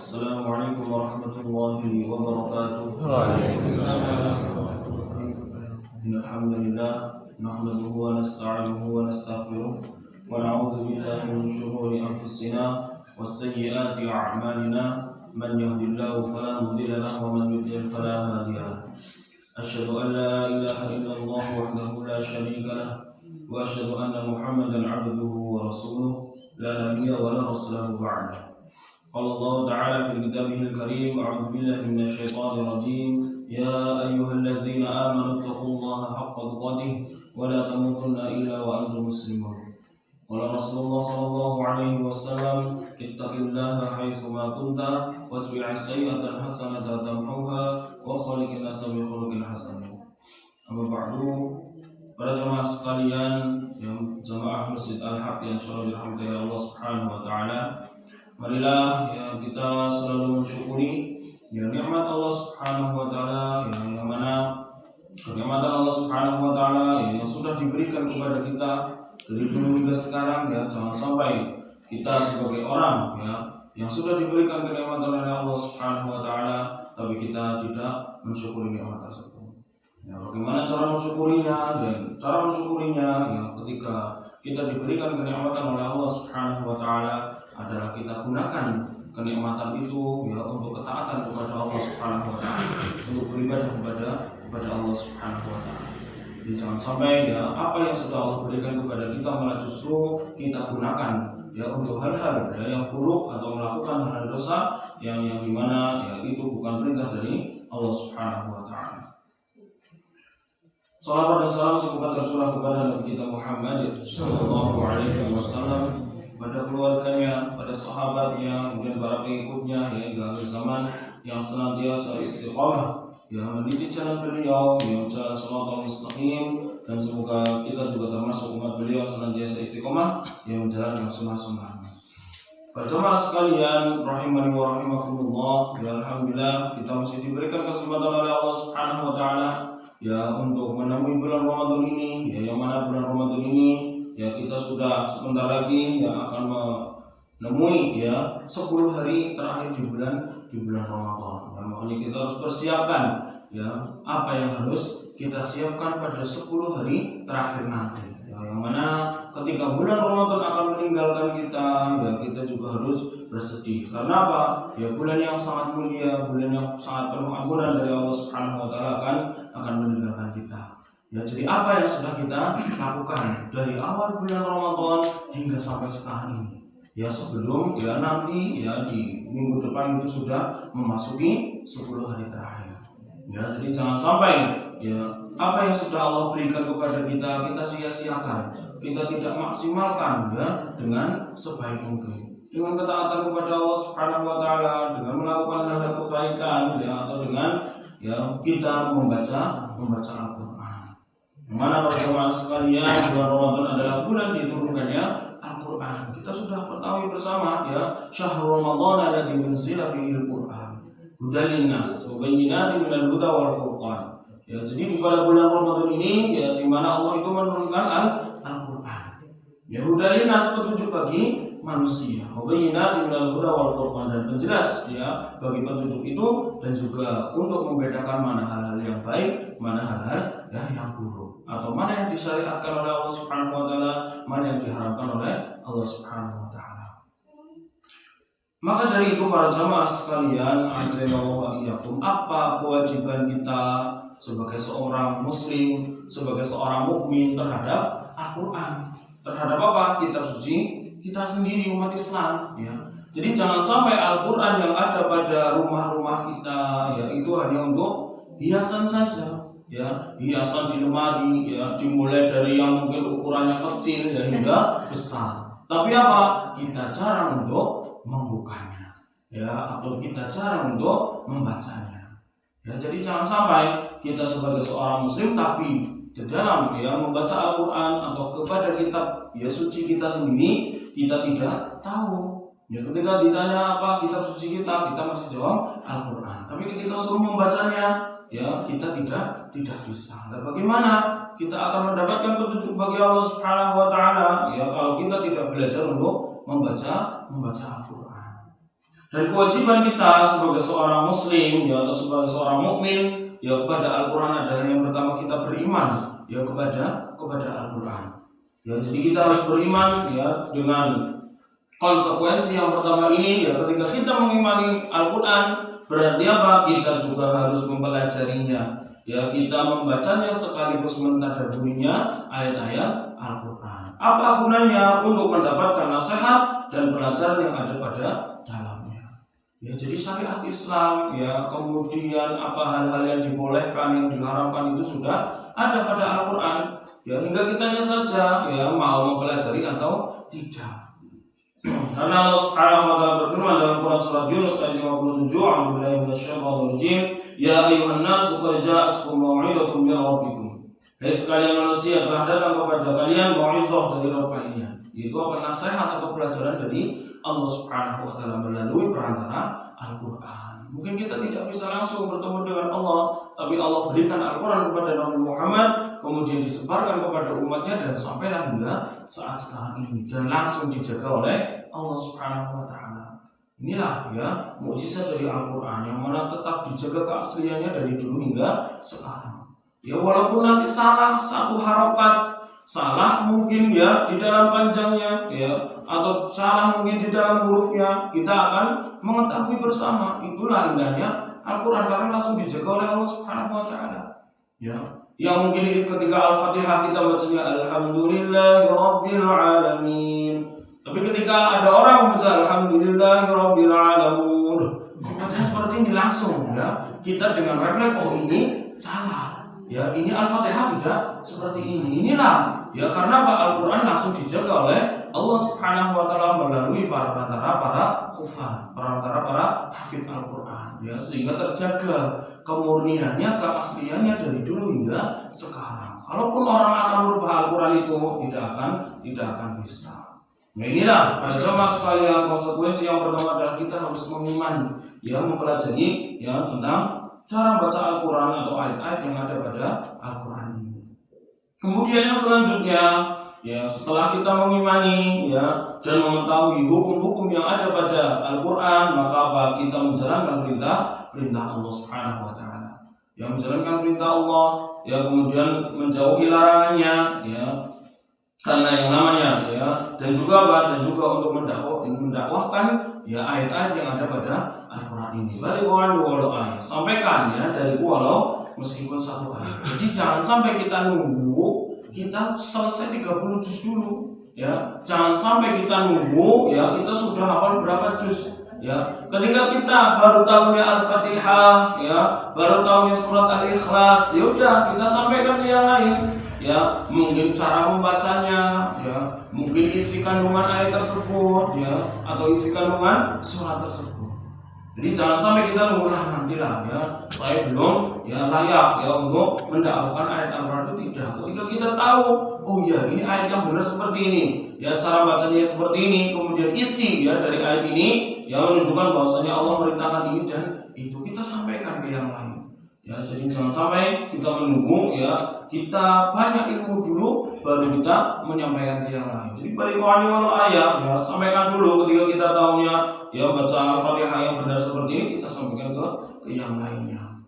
Assalamualaikum warahmatullahi wabarakatuh. Alhamdulillah nahmaduhu wa nasta'inuhu wa nastaghfiruh wa na'udzu billahi min shururi anfusina wa sayyiati a'malina man yahdihillahu fala mudilla lahu wa man yudlil fala hadiya lahu. Asyhadu an la ilaha illallah wahdahu la syarika lahu wa asyhadu anna Muhammadan 'abduhu wa rasuluh la nabiyya wa la rasula ba'da. قال الله تعالى في كتابه الكريم أعوذ بالله من الشيطان الرجيم يا أيها الذين آمنوا اتقوا الله حق تقاته ولا تموتن إلا وأنتم مسلمون قال رسول الله صلى الله عليه وسلم اتق الله حيثما كنت واتبع السيئة الحسنة تمحوها وخلق الناس بخلق حسن. Amma ba'du, para jemaah sekalian yang jemaah Masjid Al-Haq yang insyaallah dirahmati Allah Subhanahu wa taala. Marilah ya kita selalu mensyukuri ya nikmat Allah Subhanahu wa taala yang mana kenikmatan Allah Subhanahu wa taala yang sudah diberikan kepada kita dari dulu hingga sekarang ya. Jangan sampai kita sebagai orang ya yang sudah diberikan kenikmatan oleh Allah Subhanahu wa taala tapi kita tidak mensyukuri nikmat tersebut. Ya, bagaimana cara mensyukurinya? Dan cara mensyukurinya ya ketika kita diberikan kenikmatan oleh Allah Subhanahu wa taala adalah kita gunakan kenikmatan itu ya untuk ketaatan kepada Allah Subhanahu wa taala, untuk beribadah kepada Allah Subhanahu wa taala. Jadi jangan sampai ya apa yang sudah Allah berikan kepada kita malah justru kita gunakan ya untuk hal-hal ya, yang buruk atau melakukan hal dosa yang dimana ya itu bukan perintah dari Allah Subhanahu wa taala. Salawat dan salam semoga tercurah kepada Nabi kita Muhammad sallallahu alaihi wasallam, pada keluarganya, pada sahabatnya, kemudian para pengikutnya hingga akhir zaman yang senantiasa istiqamah yang meniti jalan beliau yang jalan shiratal mustaqim, dan semoga kita juga termasuk umat beliau senantiasa istiqamah yang menjalankan sunnah-sunnahnya. Para jemaah sekalian rahimani wa rahimakumullah, ya alhamdulillah kita masih diberikan kesempatan oleh Allah Subhanahu wa taala ya untuk menemui bulan Ramadan ini ya, yang mana bulan Ramadan ini ya kita sudah sebentar lagi yang akan menemui ya 10 hari terakhir di bulan Ramadan. Ya, makanya kita harus persiapkan ya apa yang harus kita siapkan pada 10 hari terakhir nanti. Ya, yang mana ketika bulan Ramadan akan meninggalkan kita ya kita juga harus bersedih. Karena apa? Ya bulan yang sangat mulia, bulan yang sangat penuh ampunan dari Allah Subhanahu wa taala akan meninggalkan kita. Ya, jadi apa yang sudah kita lakukan dari awal bulan Ramadan hingga sampai sekarang ini? Ya sebelum ya nanti ya di minggu depan itu sudah memasuki 10 hari terakhir. Ya, jadi jangan sampai ya apa yang sudah Allah berikan kepada kita sia-siakan. Kita tidak maksimalkan ya dengan sebaik mungkin. Dengan ketaatan kepada Allah Subhanahu wa taala, dengan melakukan hal-hal kebaikan ya, atau dengan ya kita membaca Al-Qur'an. Mana para jemaah sekalian, bulan Ramadan adalah bulan diturunkannya Al-Qur'an. Kita sudah ketahui bersama ya, syahrul Ramadan alladzi unzila fihi al-Qur'an hudan linnas wa bayyinatin minal huda wal furqan. Ya, jadi di pada bulan Ramadan ini ya di mana Allah itu menurunkan Al-Qur'an. Ya hudan linnas, petunjuk bagi manusia, mubayyinatin minal huda wal furqan, dan penjelas ya bagi petunjuk itu dan juga untuk membedakan mana hal-hal yang baik, mana hal-hal yang buruk, atau mana yang disyariatkan oleh Allah Subhanahu wa taala, mana yang diharamkan oleh Allah Subhanahu wa taala. Maka dari itu para jamaah sekalian, azanallahu wa iyyakum, apa kewajiban kita sebagai seorang muslim, sebagai seorang mukmin terhadap Al-Qur'an? Terhadap apa? Kitab suci kita sendiri, umat Islam ya. Jadi jangan sampai Al-Qur'an yang ada pada rumah-rumah kita ya itu hanya untuk hiasan saja ya, hiasan di lemari ya, dimulai dari yang mungkin ukurannya kecil ya hingga besar. Tapi apa? Kita jarang untuk membukanya ya, atau kita jarang untuk membacanya. Ya, jadi jangan sampai kita sebagai seorang muslim tapi di dalam ya membaca Al-Qur'an atau kepada kitab ya suci kita sendiri kita tidak tahu. Ya ketika ditanya apa kitab suci kita masih jawab Al-Qur'an. Tapi ketika suruh membacanya ya kita tidak bisa. Dan bagaimana kita akan mendapatkan petunjuk bagi Allah Subhanahu wa taala ya kalau kita tidak belajar untuk membaca Al-Qur'an. Dan kewajiban kita sebagai seorang muslim ya atau sebagai seorang mukmin ya kepada Al-Qur'an adalah yang pertama kita beriman ya kepada Al-Qur'an. Ya, jadi kita harus beriman ya dengan konsekuensi yang pertama ini ya, ketika kita mengimani Al-Qur'an berarti apa? Kita juga harus mempelajarinya. Ya, kita membacanya sekaligus mentadabburinya ayat-ayat Al-Qur'an. Apa gunanya? Untuk mendapatkan nasihat dan pelajaran yang ada pada dalamnya. Ya, jadi syariat Islam ya, kemudian apa hal-hal yang dibolehkan, yang diharamkan itu sudah ada pada Al-Qur'an. Ya, hingga kitanya saja ya mau mempelajari atau tidak. Karena Allah Subhanahu wa taala berfirman dalam Quran surat Yunus ayat 57, "A'udzubillahi minasyaitonir rajim, ya ayyuhan nasu qad ja'atkum mau'izatun min rabbikum." Hai sekalian manusia, telah datang kepada kalian mau'izah dari Rabb kalian. Itu apa? Nasihat atau pelajaran dari Allah Subhanahu wa taala melalui perantara Al-Qur'an. Mungkin kita tidak bisa langsung bertemu dengan Allah, tapi Allah berikan Al-Qur'an kepada Nabi Muhammad, kemudian disebarkan kepada umatnya dan sampailah hingga saat sekarang ini dan langsung dijaga oleh Allah Subhanahu wa taala. Inilah ya mukjizat dari Al-Qur'an yang mana tetap dijaga keasliannya dari dulu hingga sekarang. Ya walaupun nanti salah satu harokat, salah mungkin ya di dalam panjangnya ya, atau salah mungkin di dalam hurufnya, kita akan mengetahui bersama. Itulah indahnya Al-Qur'an karena langsung dijaga oleh Allah Subhanahu wa taala. Ya, yang mungkin ketika Al-Fatihah kita bacanya Alhamdulillahirabbil alamin. Tapi ketika ada orang membaca Alhamdulillahirabbil alamin, bacanya seperti ini langsung ya. Kita dengan refleks, oh ini salah. Ya, ini Al-Fatihah tidak seperti ini. Inilah ya karena Al-Qur'an langsung dijaga oleh Allah Subhanahu wa taala melalui para hufaz, para hafid Al-Qur'an ya, sehingga terjaga kemurniannya, keasliannya dari dulu hingga sekarang. Kalaupun orang akan merubah Al-Qur'an itu tidak akan bisa. Nah, inilah para jamaah sekalian, konsekuensi yang pertama adalah kita harus mengimani ya, mempelajari ya tentang cara baca Al-Quran atau ayat-ayat yang ada pada Al-Quran ini. Kemudian yang selanjutnya ya, setelah kita mengimani ya dan mengetahui hukum-hukum yang ada pada Al-Quran, maka apa? Kita menjalankan perintah Allah Subhanahu wa taala. Yang menjalankan perintah Allah ya, kemudian menjauhi larangannya ya, karena yang namanya ya, dan juga apa? Dan juga untuk mendakwahkan ya ayat-ayat yang ada pada Al-Quran ini. Walau ayat, sampaikan ya dari walau meskipun satu ayat. Jadi jangan sampai kita nunggu kita selesai 30 juz dulu ya. Jangan sampai kita nunggu ya kita sudah hafal berapa juz ya. Ketika kita baru tahunya Al-Fatihah ya, baru tahunya surat Al-Ikhlas, ya udah kita sampaikan yang lain. Ya, mungkin cara membacanya, ya, mungkin isi kandungan ayat tersebut, ya, atau isi kandungan surat tersebut. Jadi jangan sampai kita nunggulah nantilah, ya, saya belum, ya, layak, ya, untuk mendakwahkan ayat Al-Quran itu tidak. Ketika kita tahu, oh ya, ini ayat yang benar seperti ini, ya, cara bacanya seperti ini, kemudian isi, ya, dari ayat ini, yang menunjukkan bahwasanya Allah merintahkan ini dan itu kita sampaikan ke yang lain. Ya, jadi jangan sampai kita menunggu ya kita banyak ilmu dulu baru kita menyampaikan ke yang lain. Jadi balik walau ayat ya, sampaikan dulu ketika kita tahunya ya baca Al-Fatihah yang benar seperti ini, kita sampaikan ke yang lainnya.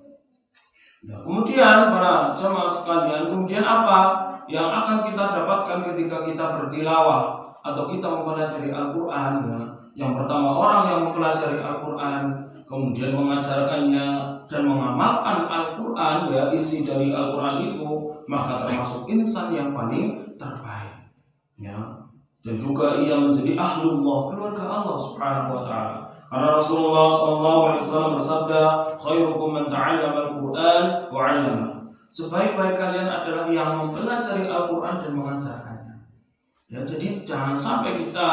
Ya, kemudian para jamaah sekalian, kemudian apa yang akan kita dapatkan ketika kita bertilawah atau kita mempelajari Al-Quran ya? Yang pertama, orang yang mempelajari Al-Quran kemudian mengajarkannya dan mengamalkan Al-Quran ya, isi dari Al-Quran itu, maka termasuk insan yang paling terbaik ya. Dan juga ia menjadi ahlullah, keluarga Allah Subhanahu wa taala. Karena Rasulullah SAW bersabda, khairukum man ta'allama Al-Quran wa 'allama. Sebaik-baik kalian adalah yang mempelajari Al-Quran dan mengajarkannya. Ya, jadi jangan sampai kita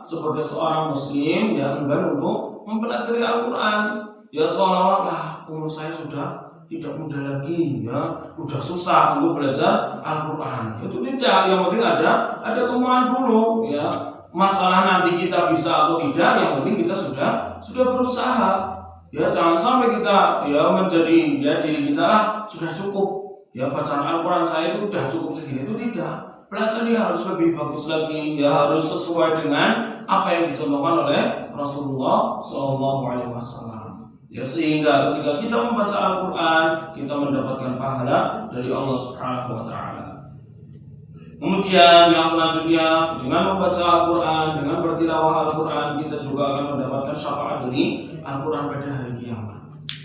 sebagai seorang muslim ya enggan untuk mempelajari Al-Quran. Ya seolah-olah umur saya sudah tidak muda lagi ya, udah susah untuk belajar Al-Quran. Itu tidak, yang penting ada kemauan dulu ya. Masalah nanti kita bisa atau tidak, yang penting kita sudah berusaha. Ya jangan sampai kita ya menjadi ya diri kita lah sudah cukup. Ya bacaan Al-Quran saya itu sudah cukup segini, itu tidak. belajar dia harus lebih bagus lagi, ya harus sesuai dengan apa yang dicontohkan oleh Rasulullah SAW. Ya, sehingga ketika kita membaca Al-Quran, kita mendapatkan pahala dari Allah Subhanahu wa Ta'ala. Kemudian yang selanjutnya, dengan membaca Al-Quran, dengan bertilawah Al-Quran, kita juga akan mendapatkan syafaat dari Al-Quran pada hari kiamat.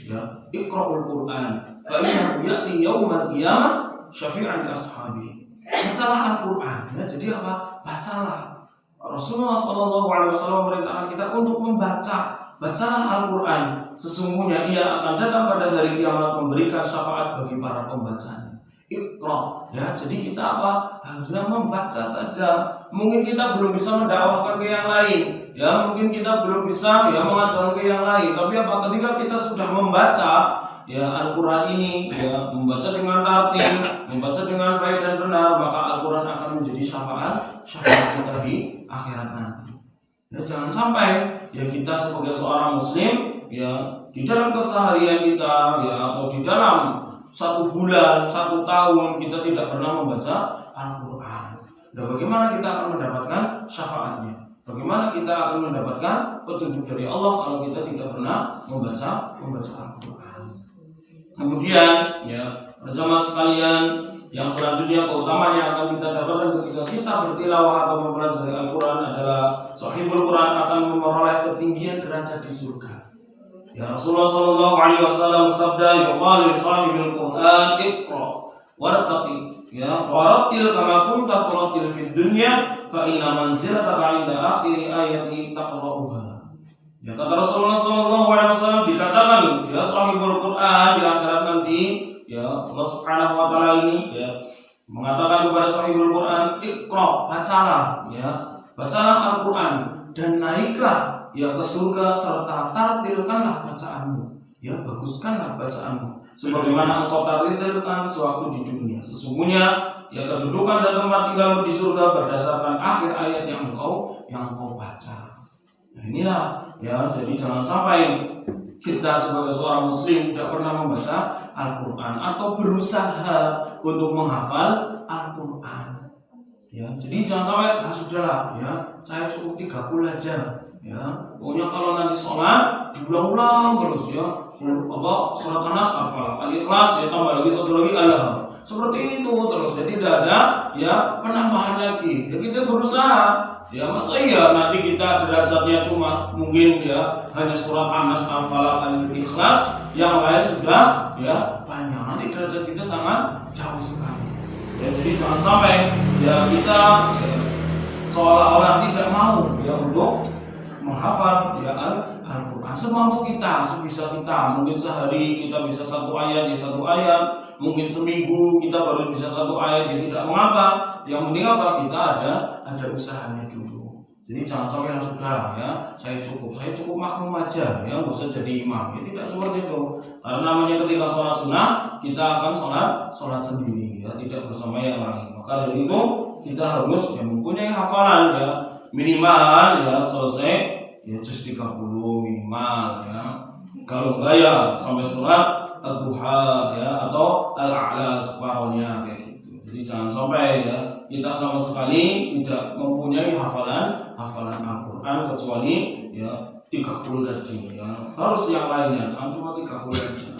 Ya, Iqra'ul Quran, fa innahu ya'ti yaumal qiyamah syafi'an li ashabi. Bacalah Al-Quran, ya, jadi apa? Bacalah. Rasulullah SAW memerintahkan kita untuk membaca. Bacalah Al-Quran, sesungguhnya ia akan datang pada hari kiamat memberikan syafaat bagi para pembacanya. Iqra, ya, jadi kita apa? Hanya membaca saja. Mungkin kita belum bisa mendakwahkan ke yang lain, ya, mungkin kita belum bisa ya mengajarkan ke yang lain. Tapi apa? Ketika kita sudah membaca ya Al-Quran ini, ya, membaca dengan tartil, membaca dengan baik dan benar, maka Al-Quran akan menjadi syafaat kita di akhirat nanti. Ya, jangan sampai ya kita sebagai seorang muslim ya di dalam keseharian kita ya atau di dalam 1 bulan, 1 tahun kita tidak pernah membaca Al-Quran. Dan bagaimana kita akan mendapatkan syafaatnya? Bagaimana kita akan mendapatkan petunjuk dari Allah kalau kita tidak pernah membaca Al-Quran? Kemudian ya jamaah sekalian, yang selanjutnya keutamaan yang akan kita dapatkan ketika kita bertilawah atau mempelajari Al-Quran adalah sahibul Quran akan memperoleh ketinggian derajat di surga. Ya, Rasulullah SAW bersabda, yuqalu li sahibil Quran iqra wartaqi, ya, warattil kama kunta turattil fid dunya fa inna manzilataka 'inda akhir ayati taqra'uha. Ya, kata Rasulullah SAW dikatakan ya sahibul Quran di akhirat nanti, ya, Allah Subhanahu wa Ta'ala ini ya mengatakan kepada sahibul Quran, iqra, bacalah, ya, bacalah Al-Quran dan naiklah ya ke surga serta tartilkanlah bacaanmu, ya, baguskanlah bacaanmu sebagaimana engkau tartilkan sewaktu di dunia. Sesungguhnya ya kedudukan dan tempat tinggalmu di surga berdasarkan akhir ayat yang engkau baca. Nah, inilah ya, jadi jangan sampai kita sebagai seorang muslim tidak pernah membaca Al-Quran atau berusaha untuk menghafal Al-Quran. Ya, jadi jangan sampai sudahlah ya, saya cukup 30 aja. Ya, pokoknya kalau nanti sholat diulang-ulang terus ya. Surat An-Nas hafal, Al-Ikhlas ya tambah lagi satu lagi Allah. Seperti itu terus. Jadi tidak ada ya penambahan lagi. Ya, kita berusaha. Ya, masa iya nanti kita derajatnya cuma mungkin ya hanya surat An-Nas, Al-Falaq, Al-Ikhlas, yang lain sudah ya banyak. Nanti derajat kita sangat jauh sekali. Ya, jadi jangan sampai ya kita ya, seolah-olah tidak mau ya untuk menghafal ya Al-Quran semampu kita, sebisa kita. Mungkin sehari kita bisa 1 ayat ya 1 ayat, mungkin seminggu kita baru bisa 1 ayat, ya tidak mengapa. Yang penting apa? Kita ada usahanya dulu. Jadi jangan sampai sudah ya saya cukup makmum aja ya, nggak usah jadi imam. Ya tidak seperti itu. Karena namanya ketika sholat sunnah kita akan sholat sendiri ya, tidak bersama yang lain. Maka dari itu kita harus ya mempunyai hafalan ya minimal ya selesai ya juz 30 minimal ya. Kalau enggak ya sampai sholat ad-duha ya atau al-a'la separohnya kayak gitu. Jadi jangan sampai ya kita sama sekali tidak mempunyai hafalan Al-Quran kecuali ya 30 tadi ya. Harus yang lainnya, jangan cuma 30 aja.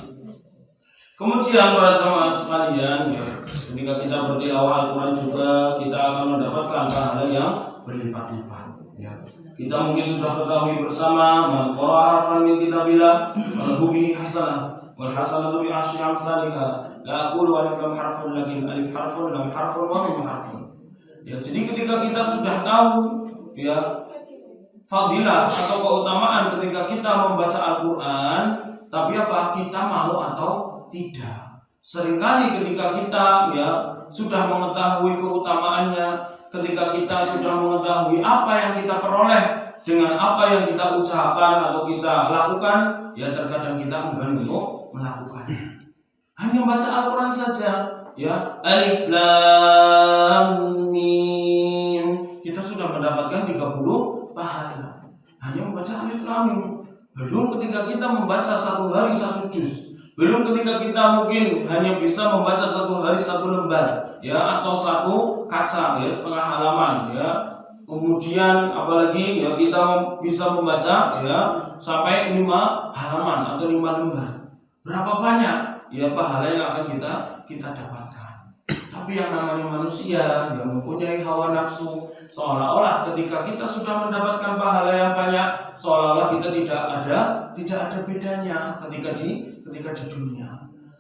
Kemudian para jamaah sekalian ya, ketika kita bertilawah Al-Quran juga kita akan mendapatkan pahala yang berlipat-lipat. Ya. Kita mungkin sudah ketahui bersama man qara'a harfan min kitabillah falahu bihi hasanah wal hasanatu bi asyri amsalha la aqulu alif lam harfun lakin alif harfun lam harfun wa mim harfun. Ya, jadi ketika kita sudah tahu ya fadilah atau keutamaan ketika kita membaca Al-Quran, tapi apa kita mau atau tidak. Seringkali ketika kita ya sudah mengetahui keutamaannya, ketika kita sudah mengetahui apa yang kita peroleh dengan apa yang kita ucapkan atau kita lakukan, ya terkadang kita enggan untuk melakukannya. Hanya baca Al-Quran saja, ya alif lam mim, kita sudah mendapatkan 30 pahala. Hanya membaca alif lam mim. Belum ketika kita membaca 1 hari 1 juz, Belum ketika kita mungkin hanya bisa membaca satu hari satu lembar, ya, atau satu kaca, ya, setengah halaman, ya. Kemudian apalagi ya kita bisa membaca ya sampai 5 halaman atau 5 lembar. Berapa banyak ya pahala yang akan kita dapatkan. Tapi yang namanya manusia yang mempunyai hawa nafsu, seolah-olah ketika kita sudah mendapatkan pahala yang banyak, seolah-olah kita tidak ada bedanya ketika di dunia.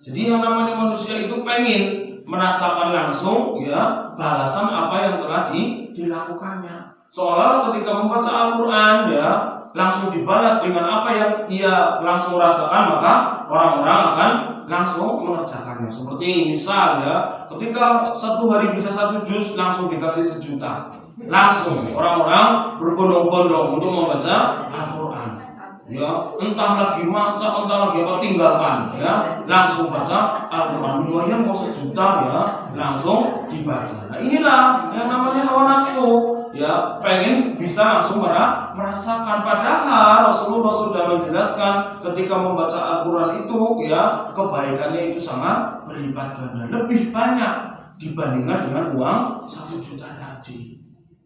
Jadi yang namanya manusia itu pengen merasakan langsung ya balasan apa yang telah dilakukannya. Seolah-olah ketika membaca Al-Quran ya langsung dibalas dengan apa yang ia langsung rasakan, maka orang-orang akan langsung mengerjakannya. Seperti misal ya, ketika satu hari bisa 1 juz langsung dikasih 1 juta. Langsung orang-orang berbondong-bondong untuk membaca Al-Quran. Ya, entah lagi masak, entah lagi apa, tinggalkan ya, langsung baca Al-Quran. Lumayan mau 1 juta ya, langsung dibaca. Nah, inilah yang namanya hawa nafsu. Ya, pengen bisa langsung merasakan. Padahal Rasulullah sudah menjelaskan ketika membaca Al-Quran itu ya kebaikannya itu sangat berlipat ganda, lebih banyak dibandingkan dengan uang 1 juta tadi.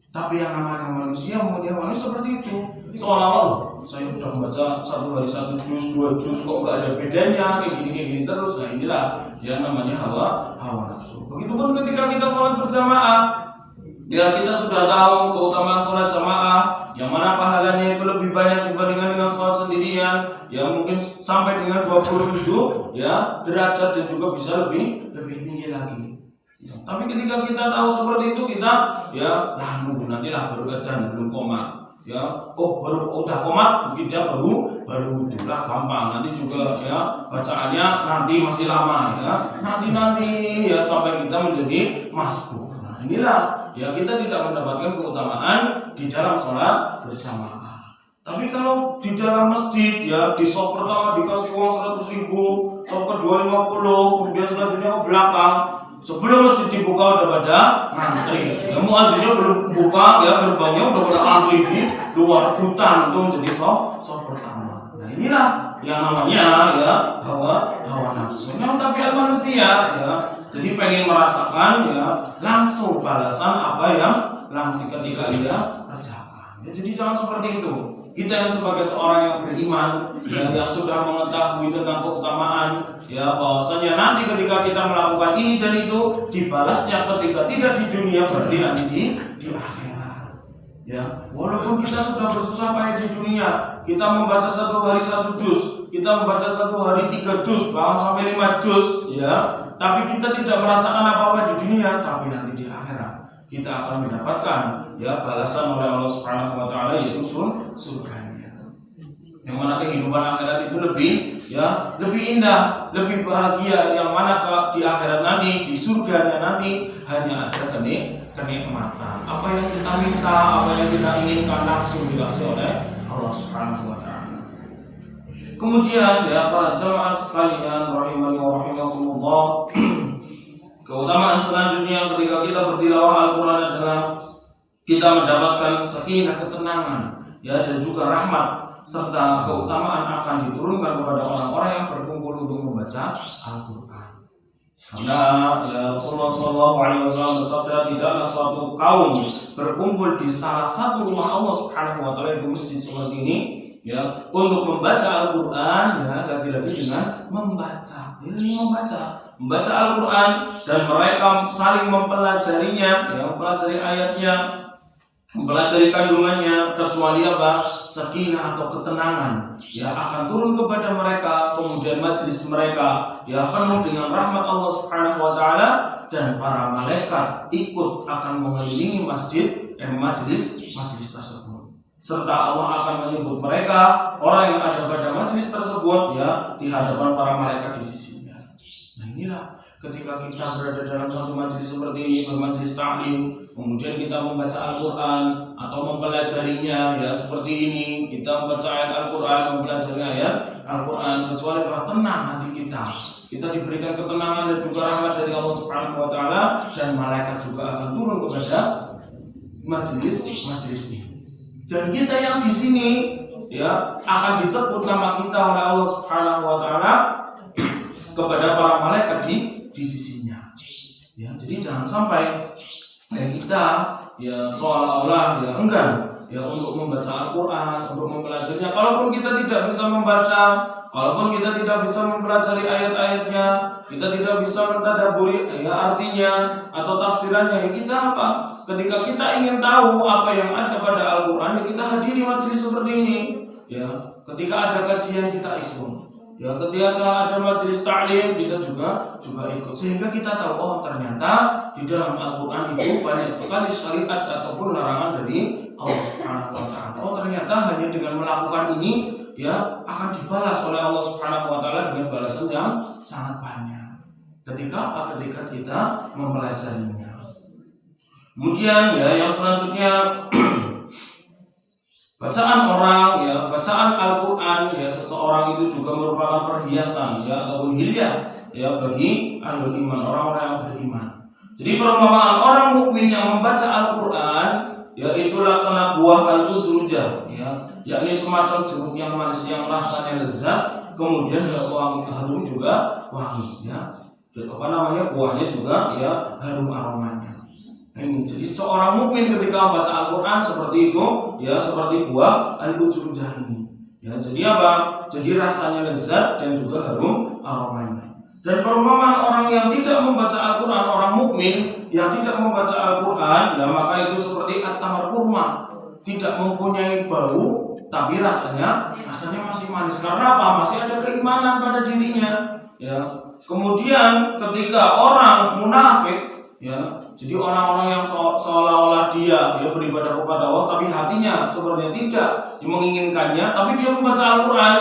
Tapi yang namanya manusia seperti itu. Seolah-olah saya sudah membaca 1 hari 1 juz, 2 juz, kok nggak ada bedanya, kayak gini terus. Nah, inilah yang namanya hawa nafsu. Begitupun ketika kita sholat berjamaah. Ya, kita sudah tahu keutamaan sholat jamaah, yang mana pahalanya itu lebih banyak dibandingkan dengan sholat sendirian, yang mungkin sampai dengan 27 ya derajat dan juga bisa lebih tinggi lagi. Ya, tapi ketika kita tahu seperti itu, kita ya nunggu nantilah baru adzan, belum qomat. Ya, baru udah qomat, kita baru wudhu lah, gampang. Nanti juga ya bacaannya nanti masih lama ya, nanti ya sampai kita menjadi masbuk. Nah, inilah ya kita tidak mendapatkan keutamaan di dalam sholat berjamaah. Tapi kalau di dalam masjid ya di shop pertama dikasih uang 100.000, shop kedua 50, kemudian selanjutnya ke belakang. Sebelum masjid dibuka udah pada ngantri. Ya muadzinnya belum buka ya gerbangnya udah pada antri di luar hutan untuk menjadi shop pertama. Nah, inilah yang namanya ya hawa nafsu. Yang tabiat manusia ya. Jadi pengen merasakan ya langsung balasan apa yang ketika ia kerjakan. Ya, jadi jangan seperti itu. Kita yang sebagai seorang yang beriman yang sudah mengetahui tentang keutamaan ya bahwasanya nanti ketika kita melakukan ini dan itu dibalasnya ketika tidak di dunia, berarti nanti di akhirat. Ya, walaupun kita sudah bersusah payah di dunia, kita membaca 1 hari 1 juz, kita membaca 1 hari 3 juz, bahkan sampai 5 juz ya. Tapi kita tidak merasakan apa-apa di dunia, tapi nanti di akhirat kita akan mendapatkan ya balasan oleh Allah Subhanahu wa taala, yaitu surganya. Yang mana kehidupan akhirat itu lebih indah, lebih bahagia, yang mana di akhirat nanti, di surganya nanti hanya ada kenikmatan. Apa yang kita minta, apa yang kita inginkan langsung dikasih oleh Allah Subhanahu wa taala. Kemudian ya para jamaah sekalian rahimani wa rahimakumullah, keutamaan selanjutnya ketika kita bertilawah Al-Quran adalah kita mendapatkan sakinah, ketenangan ya dan juga rahmat, serta keutamaan akan diturunkan kepada orang-orang yang berkumpul untuk membaca Al-Quran. Karena ya Rasulullah SAW bersabda, tidaklah suatu kaum berkumpul di salah satu rumah Allah Subhanahu wa taala, di masjid seperti ini ya untuk membaca Al-Quran ya lagi-lagi dengan membaca Al-Quran, dan mereka saling mempelajarinya ya, mempelajari ayatnya, mempelajari kandungannya, kecuali apa? Sakinah atau ketenangan ya akan turun kepada mereka, kemudian majlis mereka ya penuh dengan rahmat Allah Subhanahu wa taala, dan para malaikat ikut akan mengelilingi majlis tersebut. Serta Allah akan menyebut mereka, orang yang ada pada majlis tersebut ya di hadapan para malaikat di sisinya. Nah, inilah ketika kita berada dalam satu majlis seperti ini, bermajlis ta'lim, kemudian kita membaca Al-Quran atau mempelajarinya ya seperti ini, kita membaca ayat Al-Quran, mempelajari ayat Al-Quran, kecuali tenang hati kita diberikan ketenangan dan juga rahmat dari Allah Subhanahu wa taala, dan malaikat juga akan turun kepada majlis ini. Dan kita yang di sini ya akan disebut nama kita oleh Allah Subhanahu wa taala kepada para malaikat di sisinya. Ya, jadi jangan sampai kita seolah-olah enggan untuk membaca Al-Quran, untuk mempelajarinya. Kalaupun kita tidak bisa membaca, kalaupun kita tidak bisa mempelajari ayat-ayatnya, kita tidak bisa mentadaburi artinya atau tafsirannya, kita apa? Ketika kita ingin tahu apa yang ada pada Al-Quran, kita hadiri majelis seperti ini. Ketika ada kajian kita ikut. Ketika ada majelis ta'lim kita juga ikut, sehingga kita tahu ternyata di dalam Al-Quran itu banyak sekali syariat ataupun larangan dari Allah Subhanahu wa taala. Ternyata hanya dengan melakukan ini akan dibalas oleh Allah Subhanahu wa taala dengan balasan yang sangat banyak. Ketika kita mempelajarinya. Kemudian yang selanjutnya bacaan orang, bacaan Al-Quran, seseorang itu juga merupakan perhiasan, ataupun hilyah, bagi ahlul iman, orang-orang yang beriman. Jadi perumpamaan orang mukmin yang membaca Al-Quran, itu laksana buah al-uzrujah, yakni semacam jeruk yang manis yang rasanya lezat, kemudian harum juga wangi, buahnya juga harum aromanya. Jadi seorang mukmin ketika membaca Al-Quran seperti itu, seperti buah al-uzrujah ini. Jadi apa? Jadi rasanya lezat dan juga harum aromanya. Dan perumpamaan orang yang tidak membaca Al-Quran, orang mukmin yang tidak membaca Al-Quran, maka itu seperti at-tamar kurma, tidak mempunyai bau, tapi rasanya masih manis. Karena apa? Masih ada keimanan pada dirinya. Kemudian ketika orang munafik, jadi orang-orang yang seolah-olah dia beribadah kepada Allah, tapi hatinya sebenarnya tidak menginginkannya, tapi dia membaca Al-Quran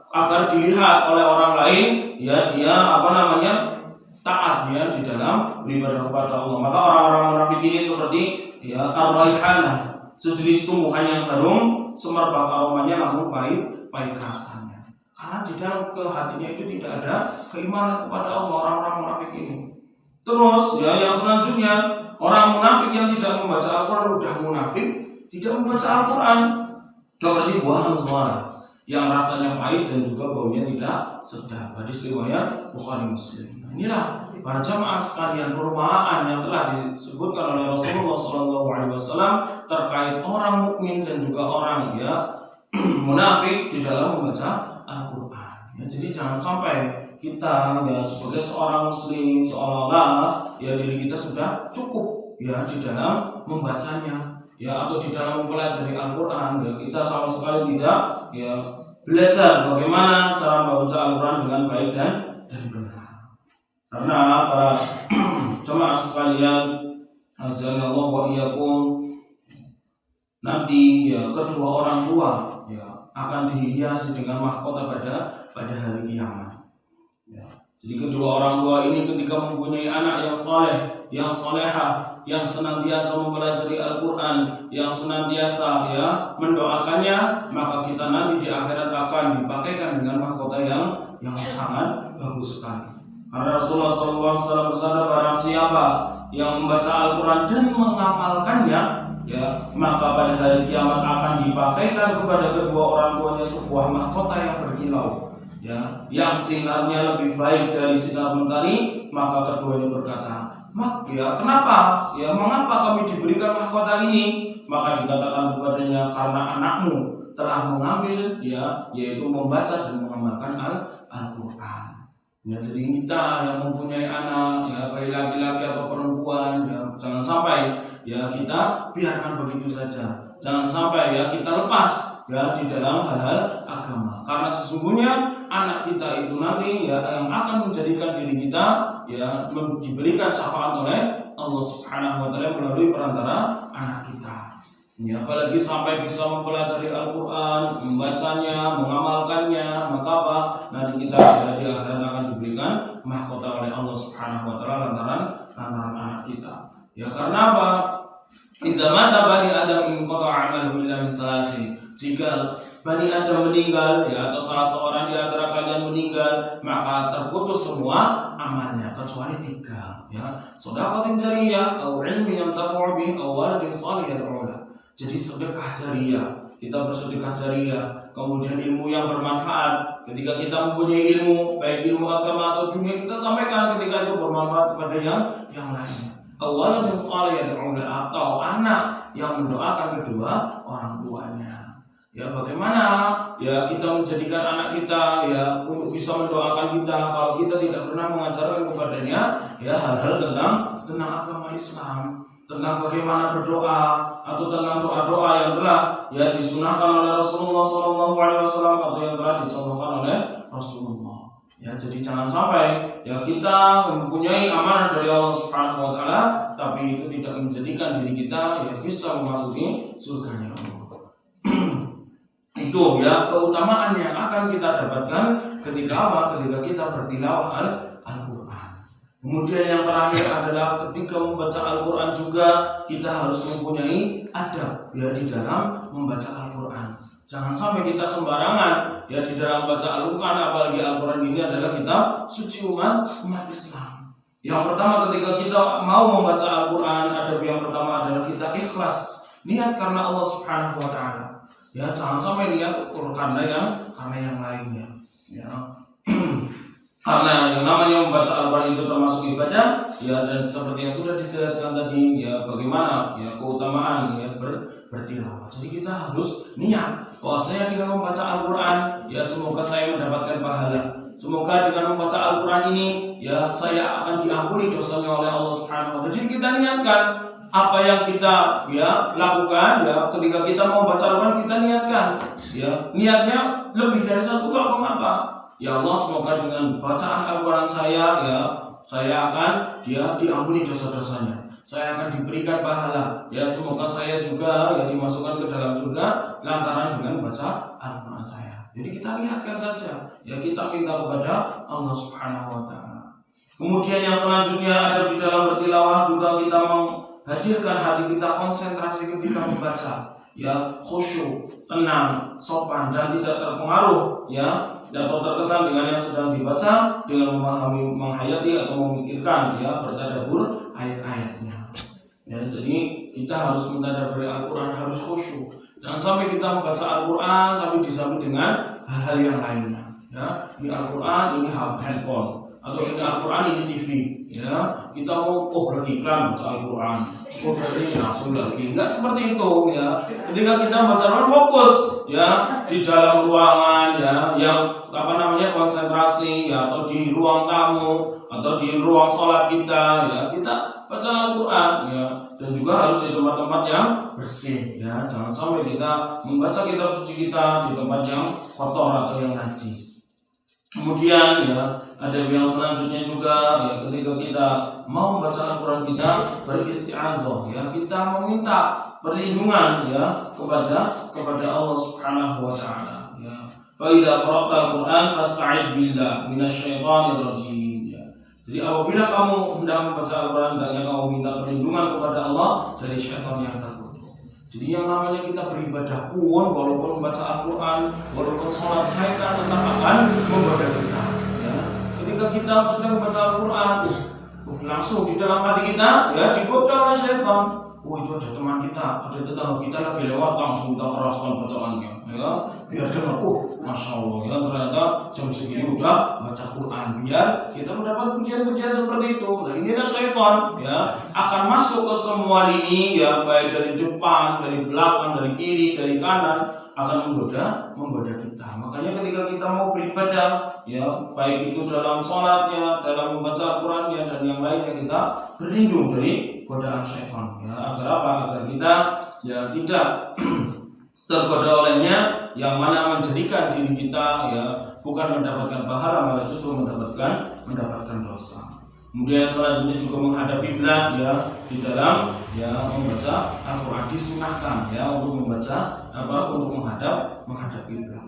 agar dilihat oleh orang lain, dia taat di dalam beribadah kepada Allah. Maka orang-orang munafik ini seperti ar-raihanah, sejenis tumbuhan yang harum, semerbak aromanya namun pahit rasanya. Karena di dalam hatinya itu tidak ada keimanan kepada Allah, orang-orang munafik ini. Terus yang selanjutnya, orang munafik yang tidak membaca Al-Quran udah munafik, tidak membaca Al-Quran, seperti buah al-zara yang rasanya pahit dan juga baunya tidak sedap. Hadis riwayat Bukhari Muslim. Inilah para jamaah sekalian perumpamaan yang telah disebutkan oleh Rasulullah SAW terkait orang mukmin dan juga orang munafik di dalam membaca Al-Quran. Jadi jangan sampai kita sebagai seorang muslim seolah-olah diri kita sudah cukup di dalam membacanya atau di dalam mempelajari Al-Quran, kita sama sekali tidak belajar bagaimana cara membaca Al-Quran dengan baik dan benar. Karena para jemaah sekalian, azanallahu wa iyyakum, nanti kedua orang tua akan dihiasi dengan mahkota pada hari kiamat. Jadi kedua orang tua ini ketika mempunyai anak yang saleh, yang salehah, yang senantiasa mempelajari Al-Quran, yang senantiasa mendoakannya, maka kita nanti di akhirat akan dipakaikan dengan mahkota yang sangat bagus sekali. Karena Rasulullah SAW bersabda, barang siapa yang membaca Al-Quran dan mengamalkannya, maka pada hari kiamat akan dipakaikan kepada kedua orang tuanya sebuah mahkota yang berkilau, yang sinarnya lebih baik dari sinar mentari. Maka keduanya berkata, kenapa? Mengapa kami diberikan mahkota ini? Maka dikatakan kepadanya, karena anakmu telah mengambil yaitu membaca dan mengamalkan Al-Quran. Jadi kita yang mempunyai anak, baik laki-laki atau perempuan, jangan sampai kita biarkan begitu saja. Jangan sampai kita lepas di dalam hal-hal agama. Karena sesungguhnya anak kita itu nanti yang akan menjadikan diri kita diberikan syafaat oleh Allah Subhanahu wa taala melalui perantara anak kita. Apalagi sampai bisa mempelajari Al-Quran, membacanya, mengamalkannya, maka apa? Nanti kita di akhirat akan diberikan mahkota oleh Allah Subhanahu wa taala lantaran anak kita. Karena apa? Idza mata bani Adam inqata'a 'amaluhu illa min salasi. Jika Bani Adam meninggal atau salah seorang di antara kalian meninggal, maka terputus semua amalnya kecuali 3. Shadaqatin jariyah, atau ilmi yang tafa'u bih, atau waladin salih yad'u lahu. Jadi sedekah jariah, kita bersedekah jariah, kemudian ilmu yang bermanfaat. Ketika kita mempunyai ilmu, baik ilmu agama atau dunia, kita sampaikan ketika itu bermanfaat kepada yang lainnya. Awalan min salih yad'u atau anak yang mendoakan kedua orang tuanya. Ya, bagaimana ya kita menjadikan anak kita ya untuk bisa mendoakan kita kalau kita tidak pernah mengajarkan kepadanya ya hal-hal tentang agama Islam, tentang bagaimana berdoa atau tentang doa-doa yang telah ya disunahkan oleh Rasulullah SAW atau yang telah dicontohkan oleh Rasulullah. Ya, jadi jangan sampai ya kita mempunyai amanah dari Allah Subhanahu wa taala tapi itu tidak menjadikan diri kita ya bisa memasuki surganya Allah. Itu ya keutamaan yang akan kita dapatkan ketika Ketika kita bertilawah Al-Quran. Kemudian yang terakhir adalah ketika membaca Al-Quran juga kita harus mempunyai adab ya di dalam membaca Al-Quran. Jangan sampai kita sembarangan ya di dalam baca Al-Quran, apalagi Al-Quran ini adalah kitab suci umat Islam. Yang pertama ketika kita mau membaca Al-Quran, adab yang pertama adalah kita ikhlas, niat karena Allah Subhanahu wa taala. Ya, jangan sampai niat karena yang lainnya. Ya. Karena yang namanya membaca Al-Quran itu termasuk ibadah, ya, dan seperti yang sudah dijelaskan tadi, ya bagaimana ya keutamaan ya bertilawah. Jadi kita harus niat bahwa saya dengan membaca Al-Quran, ya semoga saya mendapatkan pahala. Semoga dengan membaca Al-Quran ini, ya saya akan diampuni dosanya oleh Allah Subhanahu wa taala. Jadi kita niatkan apa yang kita ya lakukan ya ketika kita mau baca Al-Quran, kita niatkan ya niatnya lebih dari satu kali. Mengapa? Ya Allah, semoga dengan bacaan Al-Quran saya akan diampuni dosa-dosanya, saya akan diberikan pahala ya, semoga saya juga ya dimasukkan ke dalam surga lantaran dengan baca Al-Quran saya. Jadi kita niatkan saja ya, kita minta kepada Allah Subhanahu wa taala. Kemudian yang selanjutnya ada di dalam bertilawah juga kita hadirkan hati kita konsentrasi ketika membaca ya, khusyuk, tenang, sopan dan tidak terpengaruh ya atau terkesan dengan yang sedang dibaca, dengan memahami, menghayati atau memikirkan ya bertadabbur ayat-ayatnya. Ya, jadi kita harus mentadabburi Al-Quran, harus khusyuk. Jangan sampai kita membaca Al-Quran tapi disambut dengan hal-hal yang lainnya. Ya, ini Al-Quran, ini handphone, atau ini Al-Quran, ini TV. Ya, kita mau lagi iklan baca Al-Quran, ini langsung lagi. Enggak seperti itu ya. Ketika kita baca Al-Quran fokus ya di dalam ruangan ya yang konsentrasi ya, atau di ruang tamu atau di ruang sholat kita ya, kita baca Al-Quran ya, dan juga harus di tempat-tempat yang bersih ya. Jangan sampai kita membaca kitab suci kita di tempat yang kotor atau yang najis. Kemudian ya ada yang selanjutnya juga ya, ketika kita mau membaca Al-Quran kita beristi'azah ya, kita meminta perlindungan ya kepada Allah Subhanahu wa taala ya. Fa idza qara'ta Al-Quran fasta'id billah minasyaitonir rajim ya. Jadi apabila kamu hendak membaca Al-Quran, hendaknya kamu minta perlindungan kepada Allah dari syaitan yang terkutuk. Jadi yang namanya kita beribadah pun, walaupun membaca Al-Quran, walaupun sholat, syaitan tetap akan menggoda kita ya. Ketika kita sedang membaca Al-Quran, langsung di dalam hati kita ya digoda oleh syaitan. Itu ada teman kita, ada tetangga kita lagi lewat, langsung kita keraskan bacaannya ya, biar dengar, Masya Allah ya, ternyata jam segini udah baca Quran, biar kita mendapat pujian-pujian seperti itu. Nah, inilah syaitan ya, akan masuk ke semua lini ya, baik dari depan, dari belakang, dari kiri, dari kanan, akan menggoda kita. Makanya ketika kita mau beribadah ya, baik itu dalam sholatnya, dalam membaca Al-Qurannya dan yang lainnya, kita berlindung dari godaan syaitan ya, agar apa? Agar kita ya tidak tergoda olehnya, yang mana menjadikan diri kita ya bukan mendapatkan pahala, malah justru mendapatkan dosa. Kemudian selanjutnya juga menghadap kiblat ya, di dalam ya membaca Al-Quran disunahkan ya untuk membaca untuk menghadap kiblat.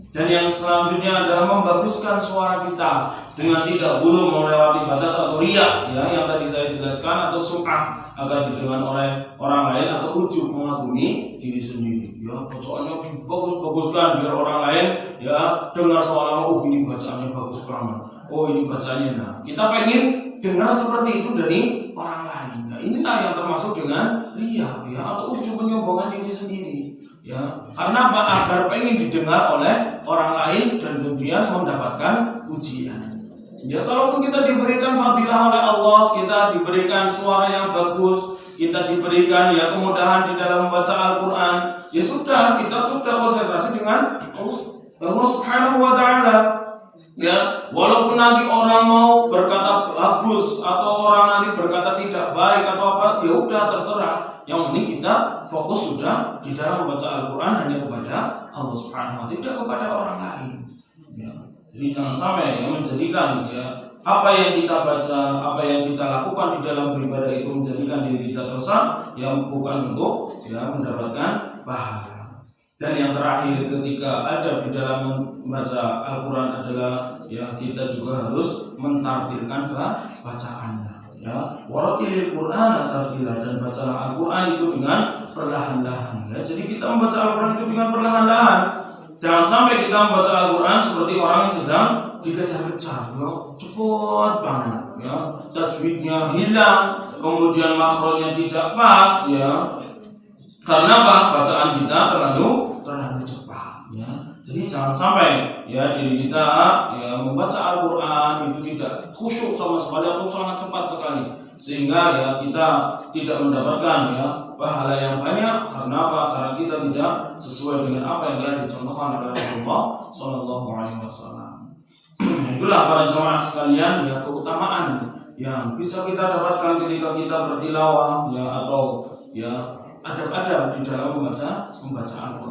Dan yang selanjutnya adalah membaguskan suara kita dengan tidak bulu melewati batas atau riya ya, yang tadi saya jelaskan, atau sum'ah, agar didengar oleh orang lain, atau ujub, mengagumi diri sendiri ya. Soalnya dibagus-baguskan biar orang lain ya dengar seolah-olah ini bacaannya bagus banget, ini bacanya. Nah, kita pengen dengar seperti itu dari orang lain. Nah, inilah yang termasuk dengan riya, ya, atau ujub menyombongkan diri sendiri. Ya, karena apa? Agar pengen didengar oleh orang lain dan kemudian mendapatkan pujian. Ya, kalau kita diberikan fadilah oleh Allah, kita diberikan suara yang bagus, kita diberikan ya kemudahan di dalam membaca Al-Quran, ya sudah, kita sudah konsentrasi dengan Allah Subhanahu wa Ta'ala. Ya, walaupun nanti orang mau berkata bagus atau orang nanti berkata tidak baik atau apa, ya udah terserah. Yang penting kita fokus sudah di dalam membaca Al-Quran hanya kepada Allah Subhanahu wa Ta'ala, tidak kepada orang lain. Ya. Jadi jangan sampai ya menjadikan ya apa yang kita baca, apa yang kita lakukan di dalam beribadah itu menjadikan diri kita dosa, yang bukan untuk ya mendapatkan pahala. Dan yang terakhir, ketika ada di dalam membaca Al-Quran adalah ya kita juga harus mentartilkan bacaannya. Ya, waratilil Qur'ana tartila, dan bacalah Al-Quran itu dengan perlahan-lahan. Ya, jadi kita membaca Al-Quran itu dengan perlahan-lahan. Jangan sampai kita membaca Al-Quran seperti orang yang sedang dikejar-kejar, ya, cepat banget, ya, tajwidnya hilang, kemudian makhrajnya tidak pas, ya. Karena apa? Bacaan kita terlalu cepat, ya. Jadi jangan sampai ya diri kita ya membaca Al-Quran itu tidak khusyuk sama sekali atau sangat cepat sekali, sehingga ya kita tidak mendapatkan ya pahala yang banyak. Karena apa? Karena kita tidak sesuai dengan apa yang telah dicontohkan oleh Rasulullah Sallallahu Alaihi Wasallam. Itulah para jamaah sekalian ya keutamaan yang bisa kita dapatkan ketika kita bertilawah ya atau ya adab-adab di dalam membaca Al-Quran.